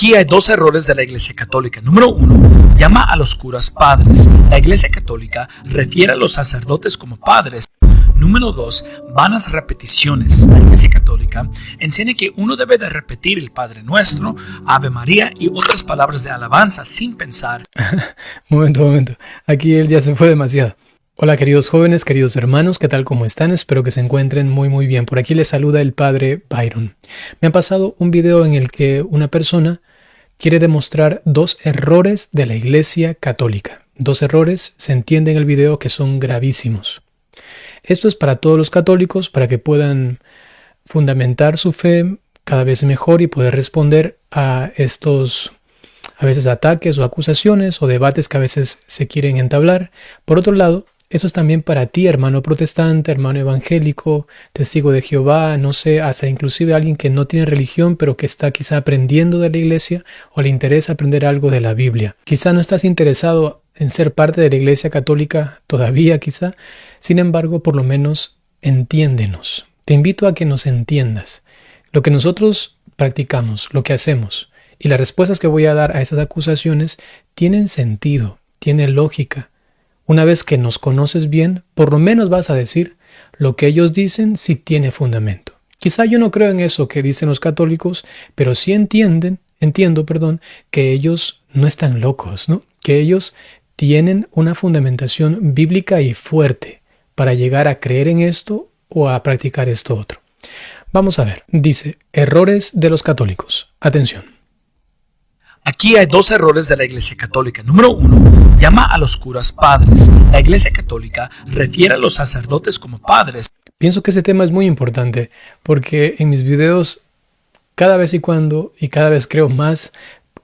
Aquí hay dos errores de la Iglesia Católica. Número uno, llama a los curas padres. La Iglesia Católica refiere a los sacerdotes como padres. Número dos, vanas repeticiones. La Iglesia Católica enseña que uno debe de repetir el Padre Nuestro, Ave María y otras palabras de alabanza sin pensar. Momento. Aquí él ya se fue demasiado. Hola queridos jóvenes, queridos hermanos, ¿qué tal? ¿Cómo están? Espero que se encuentren muy bien. Por aquí les saluda el padre Byron. Me ha pasado un video en el que una persona quiere demostrar dos errores de la Iglesia Católica. Dos errores, se entiende en el video, que son gravísimos. Esto es para todos los católicos, para que puedan fundamentar su fe cada vez mejor y poder responder a estos a veces ataques o acusaciones o debates que a veces se quieren entablar. Por otro lado, eso es también para ti, hermano protestante, hermano evangélico, testigo de Jehová, no sé, hasta inclusive alguien que no tiene religión, pero que está quizá aprendiendo de la iglesia o le interesa aprender algo de la Biblia. Quizá no estás interesado en ser parte de la Iglesia Católica todavía, quizá. Sin embargo, por lo menos entiéndenos. Te invito a que nos entiendas. Lo que nosotros practicamos, lo que hacemos y las respuestas que voy a dar a esas acusaciones tienen sentido, tienen lógica. Una vez que nos conoces bien, por lo menos vas a decir lo que ellos dicen si tiene fundamento. Quizá yo no creo en eso que dicen los católicos, pero sí entiendo, que ellos no están locos, ¿no? Que ellos tienen una fundamentación bíblica y fuerte para llegar a creer en esto o a practicar esto otro. Vamos a ver. Dice, errores de los católicos. Atención. Aquí hay dos errores de la Iglesia Católica. Número uno, llama a los curas padres. La Iglesia Católica refiere a los sacerdotes como padres. Pienso que ese tema es muy importante porque en mis videos cada vez y cada vez creo más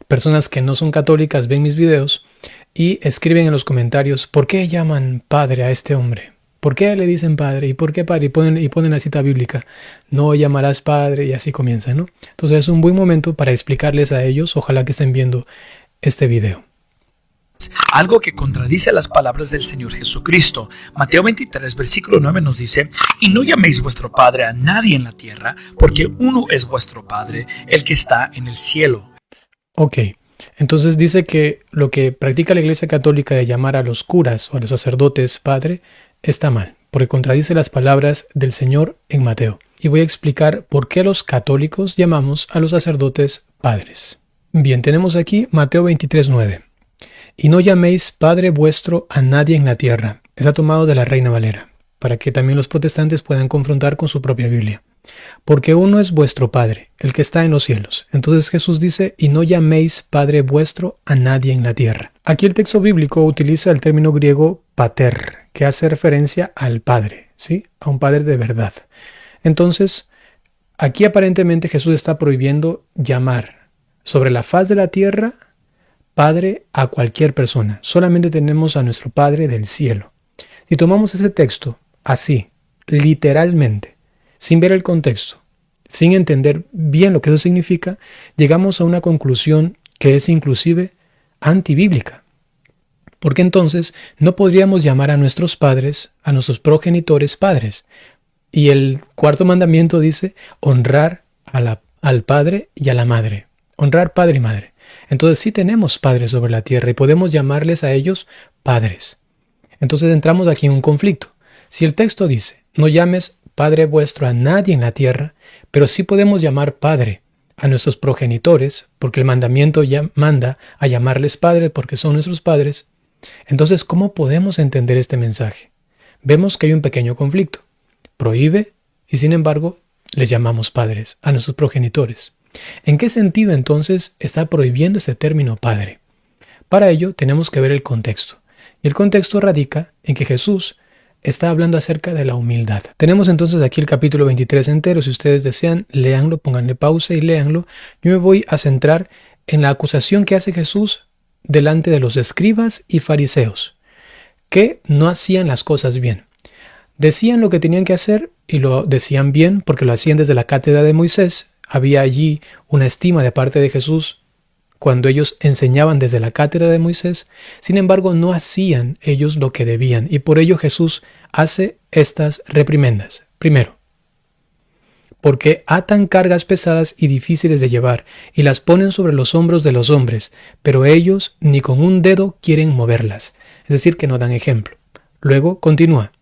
personas que no son católicas ven mis videos y escriben en los comentarios ¿por qué llaman padre a este hombre? ¿Por qué le dicen padre? ¿Y por qué padre? Y ponen la cita bíblica. No llamarás padre y así comienza, ¿no? Entonces es un buen momento para explicarles a ellos, ojalá que estén viendo este video. Algo que contradice las palabras del Señor Jesucristo. Mateo 23, versículo 9 nos dice, y no llaméis vuestro Padre a nadie en la tierra, porque uno es vuestro Padre, el que está en el cielo. Ok, entonces dice que lo que practica la Iglesia Católica de llamar a los curas o a los sacerdotes Padre está mal, porque contradice las palabras del Señor en Mateo. Y voy a explicar por qué los católicos llamamos a los sacerdotes padres. Bien, tenemos aquí Mateo 23:9. Y no llaméis Padre vuestro a nadie en la tierra. Está tomado de la Reina Valera, para que también los protestantes puedan confrontar con su propia Biblia. Porque uno es vuestro Padre, el que está en los cielos. Entonces Jesús dice, y no llaméis Padre vuestro a nadie en la tierra. Aquí el texto bíblico utiliza el término griego pater, que hace referencia al Padre, ¿sí? A un Padre de verdad. Entonces, aquí aparentemente Jesús está prohibiendo llamar sobre la faz de la tierra Padre a cualquier persona. Solamente tenemos a nuestro Padre del cielo. Si tomamos ese texto así, literalmente, sin ver el contexto, sin entender bien lo que eso significa, llegamos a una conclusión que es inclusive antibíblica. Porque entonces no podríamos llamar a nuestros padres, a nuestros progenitores padres. Y el cuarto mandamiento dice honrar al padre y a la madre. Honrar padre y madre. Entonces sí tenemos padres sobre la tierra y podemos llamarles a ellos padres. Entonces entramos aquí en un conflicto. Si el texto dice, no llames Padre vuestro a nadie en la tierra, pero sí podemos llamar Padre a nuestros progenitores, porque el mandamiento ya manda a llamarles Padre porque son nuestros padres, entonces ¿cómo podemos entender este mensaje? Vemos que hay un pequeño conflicto. Prohíbe y sin embargo les llamamos padres a nuestros progenitores. ¿En qué sentido entonces está prohibiendo ese término Padre? Para ello tenemos que ver el contexto. Y el contexto radica en que Jesús está hablando acerca de la humildad. Tenemos entonces aquí el capítulo 23 entero. Si ustedes desean, léanlo, pónganle pausa y léanlo. Yo me voy a centrar en la acusación que hace Jesús delante de los escribas y fariseos, que no hacían las cosas bien. Decían lo que tenían que hacer y lo decían bien porque lo hacían desde la cátedra de Moisés. Había allí una estima de parte de Jesús cuando ellos enseñaban desde la cátedra de Moisés. Sin embargo, no hacían ellos lo que debían y por ello Jesús hace estas reprimendas. Primero, porque atan cargas pesadas y difíciles de llevar, y las ponen sobre los hombros de los hombres, pero ellos ni con un dedo quieren moverlas. Es decir, que no dan ejemplo. Luego continúa.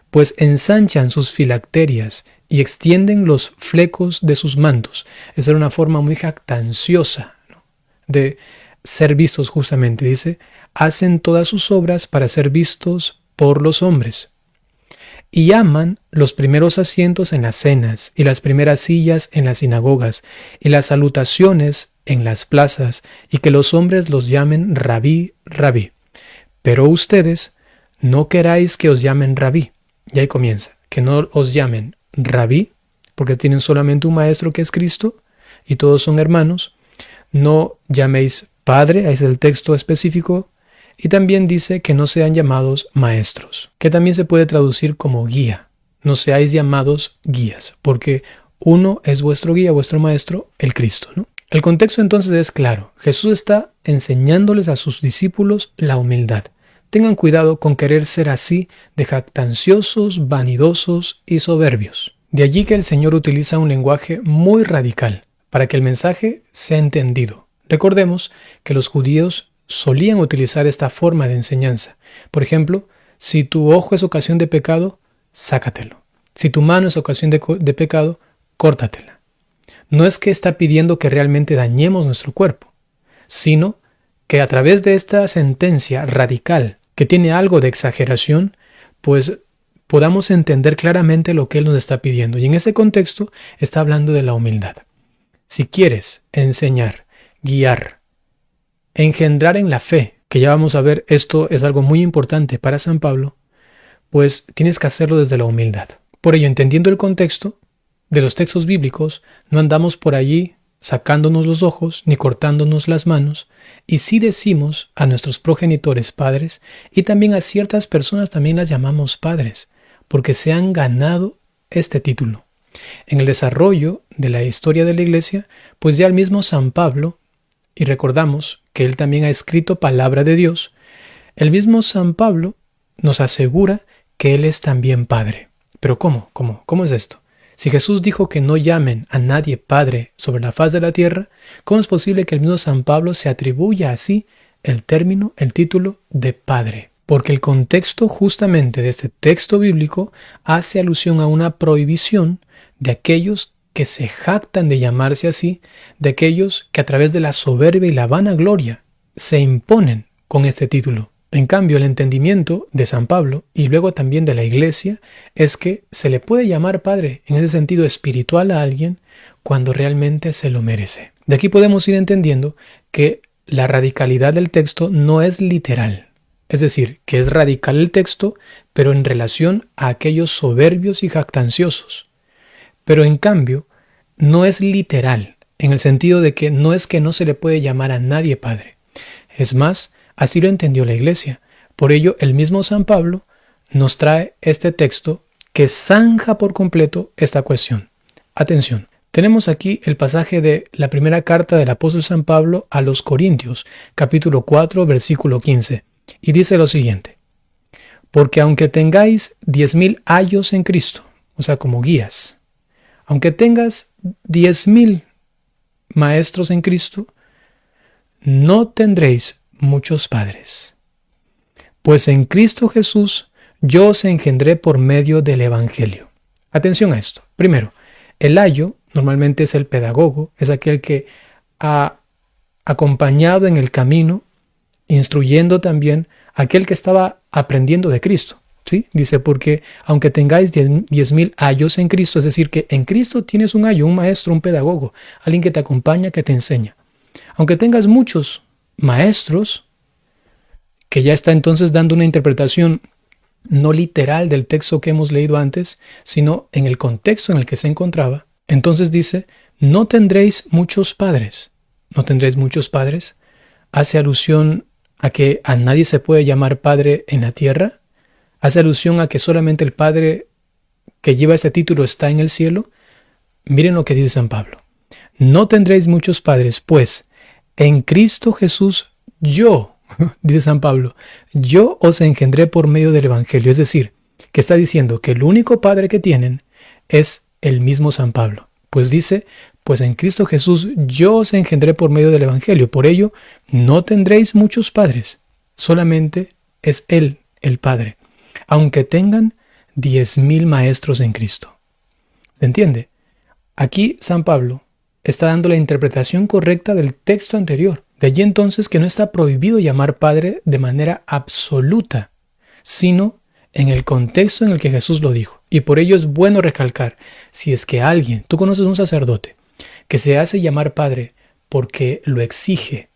Pues ensanchan sus filacterias y extienden los flecos de sus mantos. Esa era una forma muy jactanciosa, ¿no?, de ser vistos justamente. Dice, hacen todas sus obras para ser vistos por los hombres. Y aman los primeros asientos en las cenas, y las primeras sillas en las sinagogas, y las salutaciones en las plazas, y que los hombres los llamen rabí, rabí. Pero ustedes no queráis que os llamen rabí. Y ahí comienza, que no os llamen rabí, porque tienen solamente un maestro que es Cristo, y todos son hermanos. No llaméis padre, ahí es el texto específico. Y también dice que no sean llamados maestros, que también se puede traducir como guía. No seáis llamados guías, porque uno es vuestro guía, vuestro maestro, el Cristo, ¿no? El contexto entonces es claro. Jesús está enseñándoles a sus discípulos la humildad. Tengan cuidado con querer ser así de jactanciosos, vanidosos y soberbios. De allí que el Señor utiliza un lenguaje muy radical para que el mensaje sea entendido. Recordemos que los judíos solían utilizar esta forma de enseñanza. Por ejemplo, si tu ojo es ocasión de pecado, sácatelo. Si tu mano es ocasión de pecado, córtatela. No es que está pidiendo que realmente dañemos nuestro cuerpo, sino que a través de esta sentencia radical, que tiene algo de exageración, pues podamos entender claramente lo que Él nos está pidiendo. Y en ese contexto está hablando de la humildad. Si quieres enseñar, guiar, engendrar en la fe, que ya vamos a ver, esto es algo muy importante para San Pablo, pues tienes que hacerlo desde la humildad. Por ello, entendiendo el contexto de los textos bíblicos, no andamos por allí sacándonos los ojos ni cortándonos las manos, y sí decimos a nuestros progenitores padres, y también a ciertas personas también las llamamos padres, porque se han ganado este título. En el desarrollo de la historia de la Iglesia, pues ya el mismo San Pablo, y recordamos que él también ha escrito palabra de Dios, el mismo San Pablo nos asegura que él es también Padre. ¿Pero cómo? ¿Cómo es esto? Si Jesús dijo que no llamen a nadie Padre sobre la faz de la tierra, ¿cómo es posible que el mismo San Pablo se atribuya así el término, el título de Padre? Porque el contexto justamente de este texto bíblico hace alusión a una prohibición de aquellos que se jactan de llamarse así, de aquellos que a través de la soberbia y la vanagloria se imponen con este título. En cambio, el entendimiento de San Pablo y luego también de la Iglesia es que se le puede llamar Padre en ese sentido espiritual a alguien cuando realmente se lo merece. De aquí podemos ir entendiendo que la radicalidad del texto no es literal. Es decir, que es radical el texto, pero en relación a aquellos soberbios y jactanciosos. Pero en cambio, no es literal, en el sentido de que no es que no se le puede llamar a nadie Padre. Es más, así lo entendió la Iglesia. Por ello, el mismo San Pablo nos trae este texto que zanja por completo esta cuestión. Atención, tenemos aquí el pasaje de la primera carta del apóstol San Pablo a los Corintios, capítulo 4, versículo 15, y dice lo siguiente: porque aunque tengáis 10,000 ayos en Cristo, o sea, como guías, aunque tengas 10,000 maestros en Cristo, no tendréis muchos padres. Pues en Cristo Jesús yo os engendré por medio del Evangelio. Atención a esto. Primero, el ayo normalmente es el pedagogo, es aquel que ha acompañado en el camino, instruyendo también a aquel que estaba aprendiendo de Cristo. ¿Sí? Dice, porque aunque tengáis 10,000 ayos en Cristo, es decir, que en Cristo tienes un ayo, un maestro, un pedagogo, alguien que te acompaña, que te enseña. Aunque tengas muchos maestros, que ya está entonces dando una interpretación no literal del texto que hemos leído antes, sino en el contexto en el que se encontraba, entonces dice, no tendréis muchos padres. No tendréis muchos padres. Hace alusión a que a nadie se puede llamar padre en la tierra. Hace alusión a que solamente el Padre que lleva este título está en el cielo. Miren lo que dice San Pablo. No tendréis muchos padres, pues en Cristo Jesús yo, dice San Pablo, yo os engendré por medio del Evangelio. Es decir, que está diciendo que el único Padre que tienen es el mismo San Pablo. Pues dice, pues en Cristo Jesús yo os engendré por medio del Evangelio. Por ello, no tendréis muchos padres. Solamente es Él, el Padre. Aunque tengan 10,000 maestros en Cristo. ¿Se entiende? Aquí San Pablo está dando la interpretación correcta del texto anterior. De allí entonces que no está prohibido llamar Padre de manera absoluta, sino en el contexto en el que Jesús lo dijo. Y por ello es bueno recalcar, si es que alguien, tú conoces un sacerdote, que se hace llamar Padre porque lo exige,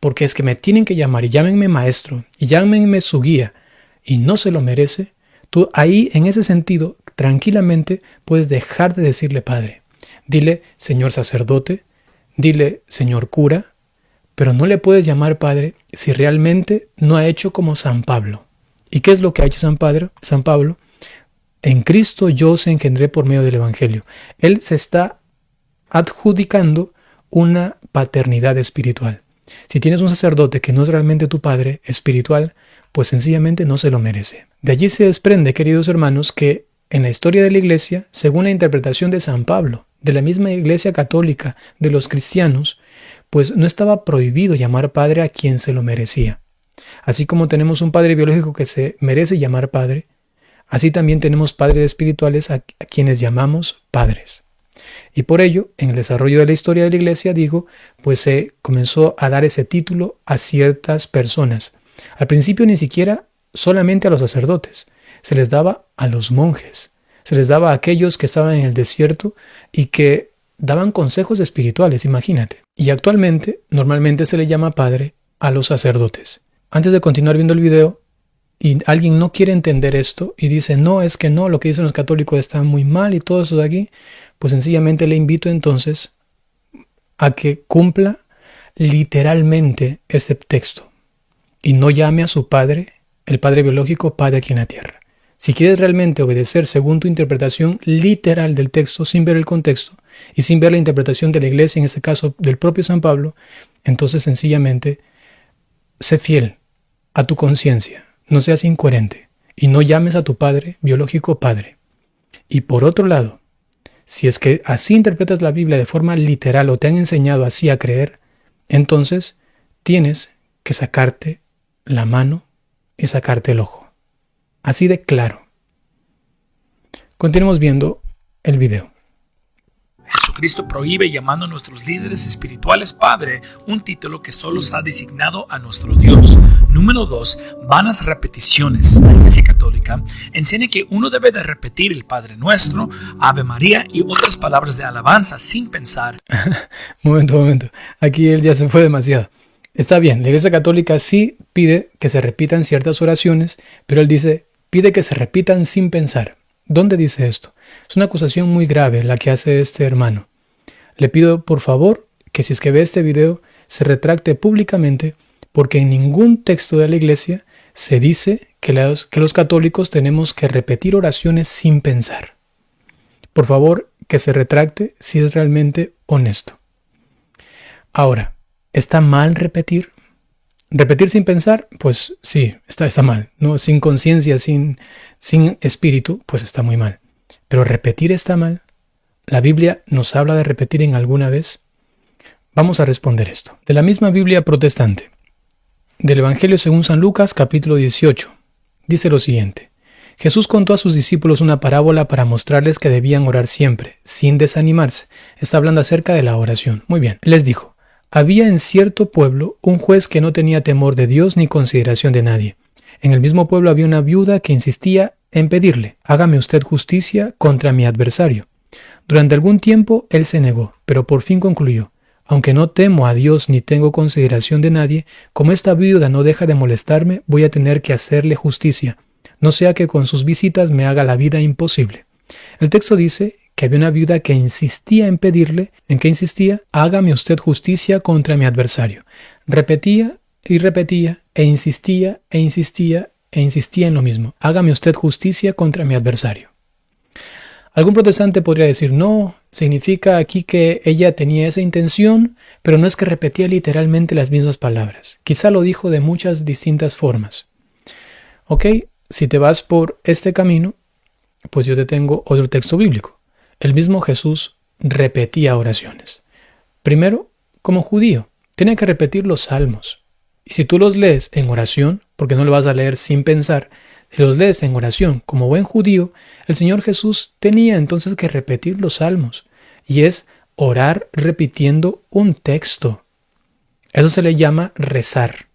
porque es que me tienen que llamar y llámenme maestro y llámenme su guía y no se lo merece, tú ahí en ese sentido tranquilamente puedes dejar de decirle Padre. Dile Señor sacerdote, dile Señor cura, pero no le puedes llamar Padre si realmente no ha hecho como San Pablo. ¿Y qué es lo que ha hecho San Pablo? En Cristo yo os engendré por medio del Evangelio. Él se está adjudicando una paternidad espiritual. Si tienes un sacerdote que no es realmente tu padre espiritual, pues sencillamente no se lo merece. De allí se desprende, queridos hermanos, que en la historia de la Iglesia, según la interpretación de San Pablo, de la misma Iglesia católica, de los cristianos, pues no estaba prohibido llamar padre a quien se lo merecía. Así como tenemos un padre biológico que se merece llamar padre, así también tenemos padres espirituales a quienes llamamos padres. Y por ello, en el desarrollo de la historia de la Iglesia, pues se comenzó a dar ese título a ciertas personas. Al principio ni siquiera solamente a los sacerdotes, se les daba a los monjes, se les daba a aquellos que estaban en el desierto y que daban consejos espirituales, imagínate. Y actualmente, normalmente se le llama padre a los sacerdotes. Antes de continuar viendo el video, y alguien no quiere entender esto y dice, no, es que no, lo que dicen los católicos está muy mal y todo eso de aquí, pues sencillamente le invito entonces a que cumpla literalmente este texto y no llame a su padre, el padre biológico, padre aquí en la tierra. Si quieres realmente obedecer según tu interpretación literal del texto, sin ver el contexto y sin ver la interpretación de la Iglesia, en este caso del propio San Pablo, entonces sencillamente sé fiel a tu conciencia, no seas incoherente y no llames a tu padre biológico padre. Y por otro lado, si es que así interpretas la Biblia de forma literal o te han enseñado así a creer, entonces tienes que sacarte la mano y sacarte el ojo. Así de claro. Continuemos viendo el video. Jesucristo prohíbe llamando a nuestros líderes espirituales Padre, un título que solo está designado a nuestro Dios. Número 2, vanas repeticiones. La Iglesia Católica enseña que uno debe de repetir el Padre Nuestro, Ave María y otras palabras de alabanza sin pensar. Momento. Aquí él ya se fue demasiado. Está bien, la Iglesia Católica sí pide que se repitan ciertas oraciones, pero él dice, pide que se repitan sin pensar. ¿Dónde dice esto? Es una acusación muy grave la que hace este hermano. Le pido por favor que si es que ve este video se retracte públicamente porque en ningún texto de la Iglesia se dice que los católicos tenemos que repetir oraciones sin pensar. Por favor, que se retracte si es realmente honesto. Ahora, ¿está mal repetir? ¿Repetir sin pensar? Pues sí, está mal, ¿no? Sin conciencia, sin espíritu, pues está muy mal. Pero ¿repetir está mal? ¿La Biblia nos habla de repetir en alguna vez? Vamos a responder esto. De la misma Biblia protestante, del Evangelio según San Lucas, capítulo 18, dice lo siguiente. Jesús contó a sus discípulos una parábola para mostrarles que debían orar siempre, sin desanimarse. Está hablando acerca de la oración. Muy bien, les dijo. Había en cierto pueblo un juez que no tenía temor de Dios ni consideración de nadie. En el mismo pueblo había una viuda que insistía en pedirle, hágame usted justicia contra mi adversario. Durante algún tiempo él se negó, pero por fin concluyó, aunque no temo a Dios ni tengo consideración de nadie, como esta viuda no deja de molestarme, voy a tener que hacerle justicia, no sea que con sus visitas me haga la vida imposible. El texto dice que había una viuda que insistía en pedirle, ¿en qué insistía? Hágame usted justicia contra mi adversario. Repetía y repetía, e insistía en lo mismo. Hágame usted justicia contra mi adversario. Algún protestante podría decir, no, significa aquí que ella tenía esa intención, pero no es que repetía literalmente las mismas palabras. Quizá lo dijo de muchas distintas formas. Ok, si te vas por este camino, pues yo te tengo otro texto bíblico. el mismo Jesús repetía oraciones. Primero, como judío, tenía que repetir los salmos. Y si tú los lees en oración, porque no lo vas a leer sin pensar, si los lees en oración como buen judío, el Señor Jesús tenía entonces que repetir los salmos. Y es orar repitiendo un texto. Eso se le llama rezar,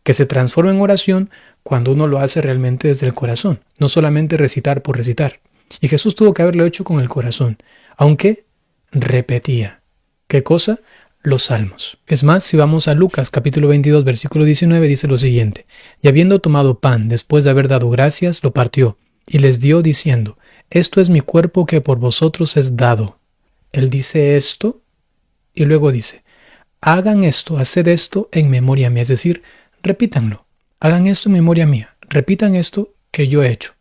que se transforma en oración cuando uno lo hace realmente desde el corazón, no solamente recitar por recitar. Y Jesús tuvo que haberlo hecho con el corazón, aunque repetía. ¿Qué cosa? Los salmos. Es más, si vamos a Lucas capítulo 22 versículo 19 dice lo siguiente: y habiendo tomado pan, después de haber dado gracias, lo partió y les dio diciendo: esto es mi cuerpo que por vosotros es dado. Él dice esto y luego dice: hagan esto, haced esto en memoria mía, es decir, repítanlo. Hagan esto en memoria mía, repitan esto que yo he hecho.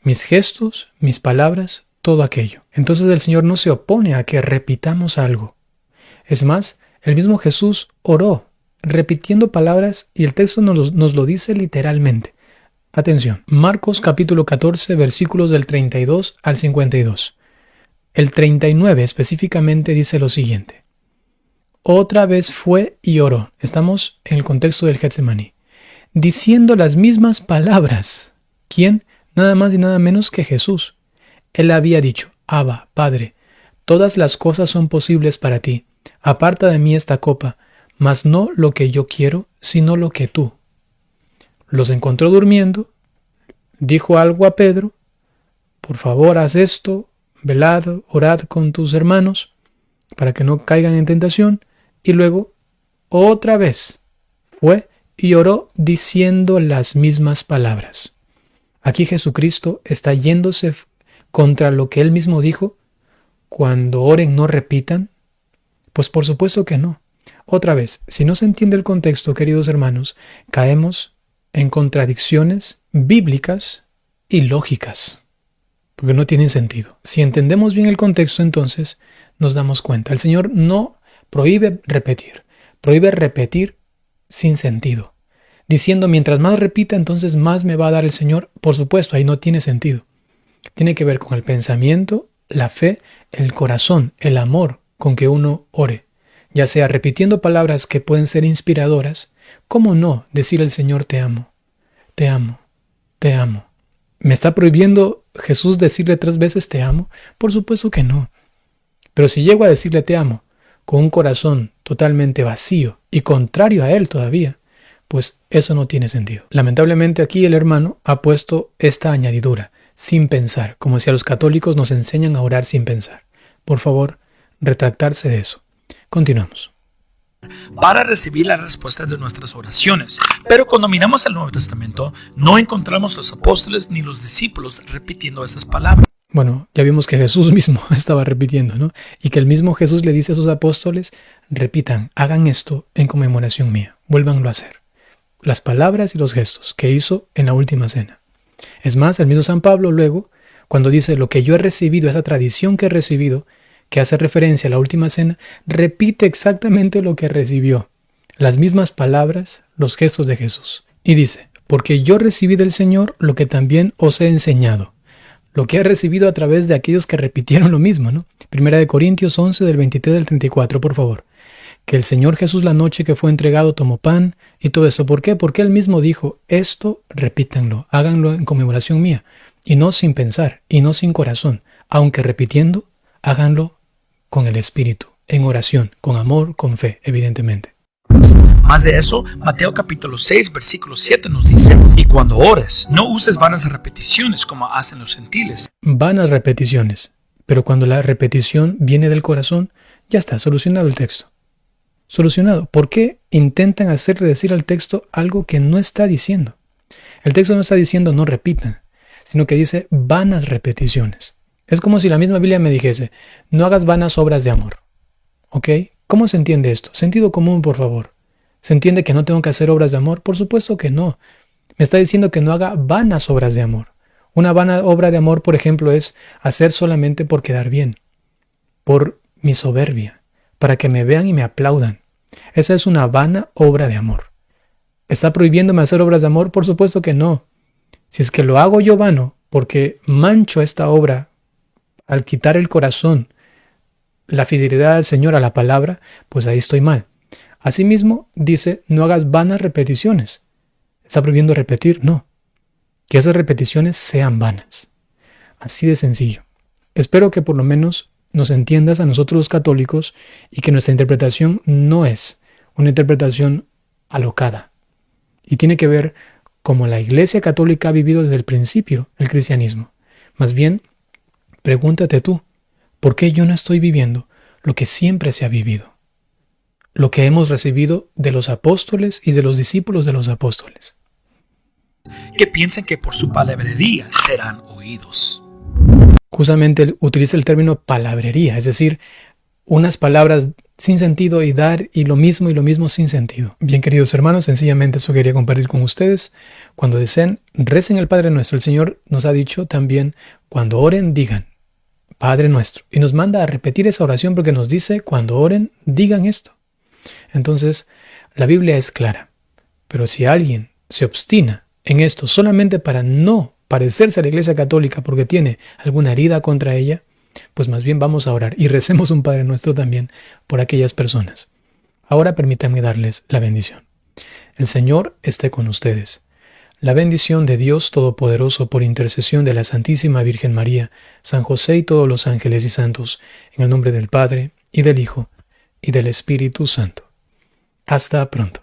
Mis gestos, mis palabras, todo aquello. Entonces el Señor no se opone a que repitamos algo. Es más, el mismo Jesús oró, repitiendo palabras, y el texto nos lo dice literalmente. Atención, Marcos capítulo 14, versículos del 32 al 52. El 39 específicamente dice lo siguiente: otra vez fue y oró. Estamos en el contexto del Getsemaní, diciendo las mismas palabras. ¿Quién? Nada más y nada menos que Jesús. Él había dicho: Abba, Padre, todas las cosas son posibles para ti. Aparta de mí esta copa, mas no lo que yo quiero, sino lo que tú. Los encontró durmiendo, dijo algo a Pedro: por favor, haz esto, velad, orad con tus hermanos, para que no caigan en tentación, y luego, otra vez, fue y oró diciendo las mismas palabras. Aquí Jesucristo está yéndose contra lo que él mismo dijo: cuando oren no repitan. Pues por supuesto que no. Otra vez, si no se entiende el contexto, queridos hermanos, caemos en contradicciones bíblicas y lógicas, porque no tienen sentido. Si entendemos bien el contexto, entonces nos damos cuenta. El Señor no prohíbe repetir sin sentido, diciendo mientras más repita, entonces más me va a dar el Señor. Por supuesto, ahí no tiene sentido. Tiene que ver con el pensamiento, la fe, el corazón, el amor con que uno ore, ya sea repitiendo palabras que pueden ser inspiradoras. ¿Cómo no decir al Señor te amo, te amo, te amo? ¿Me está prohibiendo Jesús decirle 3 veces te amo? Por supuesto que no. Pero si llego a decirle te amo con un corazón totalmente vacío y contrario a Él todavía, pues eso no tiene sentido. Lamentablemente aquí el hermano ha puesto esta añadidura: sin pensar, como si a los católicos nos enseñan a orar sin pensar. Por favor, retractarse de eso. Continuamos. Para recibir la respuesta de nuestras oraciones. Pero cuando miramos al Nuevo Testamento, no encontramos los apóstoles ni los discípulos repitiendo esas palabras. Bueno, ya vimos que Jesús mismo estaba repitiendo, ¿no? Y que el mismo Jesús le dice a sus apóstoles: repitan, hagan esto en conmemoración mía, vuélvanlo a hacer. Las palabras y los gestos que hizo en la última cena. Es más, el mismo San Pablo luego, cuando dice lo que yo he recibido, esa tradición que he recibido, que hace referencia a la última cena, repite exactamente lo que recibió, las mismas palabras, los gestos de Jesús. Y dice: porque yo recibí del Señor lo que también os he enseñado, lo que he recibido a través de aquellos que repitieron lo mismo, ¿no? Primera de Corintios 11 del 23 al 34, por favor. Que el Señor Jesús la noche que fue entregado tomó pan y todo eso. ¿Por qué? Porque Él mismo dijo: esto repítanlo, háganlo en conmemoración mía, y no sin pensar, y no sin corazón, aunque repitiendo, háganlo con el Espíritu, en oración, con amor, con fe, evidentemente. Más de eso, Mateo capítulo 6, versículo 7 nos dice: y cuando ores, no uses vanas repeticiones como hacen los gentiles. Vanas repeticiones, pero cuando la repetición viene del corazón, ya está solucionado el texto. Solucionado. ¿Por qué intentan hacerle decir al texto algo que no está diciendo? El texto no está diciendo no repitan, sino que dice vanas repeticiones. Es como si la misma Biblia me dijese: no hagas vanas obras de amor. ¿Ok? ¿Cómo se entiende esto? Sentido común, por favor. ¿Se entiende que no tengo que hacer obras de amor? Por supuesto que no. Me está diciendo que no haga vanas obras de amor. Una vana obra de amor, por ejemplo, es hacer solamente por quedar bien, por mi soberbia, para que me vean y me aplaudan. Esa es una vana obra de amor. ¿Está prohibiéndome hacer obras de amor? Por supuesto que no. Si es que lo hago yo vano porque mancho esta obra al quitar el corazón, la fidelidad al Señor, a la palabra, pues ahí estoy mal. Asimismo, dice, no hagas vanas repeticiones. ¿Está prohibiendo repetir? No. Que esas repeticiones sean vanas. Así de sencillo. Espero que por lo menos nos entiendas a nosotros los católicos y que nuestra interpretación no es una interpretación alocada. Y tiene que ver como la Iglesia Católica ha vivido desde el principio el cristianismo. Más bien, pregúntate tú, ¿por qué yo no estoy viviendo lo que siempre se ha vivido? Lo que hemos recibido de los apóstoles y de los discípulos de los apóstoles. Que piensen que por su palabrería serán oídos. Justamente él utiliza el término palabrería, es decir, unas palabras sin sentido y dar y lo mismo sin sentido. Bien, queridos hermanos, sencillamente eso quería compartir con ustedes. Cuando deseen, recen el Padre Nuestro. El Señor nos ha dicho también, cuando oren, digan, Padre Nuestro. Y nos manda a repetir esa oración porque nos dice, cuando oren, digan esto. Entonces, la Biblia es clara. Pero si alguien se obstina en esto solamente para no parecerse a la Iglesia Católica porque tiene alguna herida contra ella, pues más bien vamos a orar y recemos un Padre Nuestro también por aquellas personas. Ahora permítanme darles la bendición. El Señor esté con ustedes. La bendición de Dios Todopoderoso por intercesión de la Santísima Virgen María, San José y todos los ángeles y santos, en el nombre del Padre, y del Hijo, y del Espíritu Santo. Hasta pronto.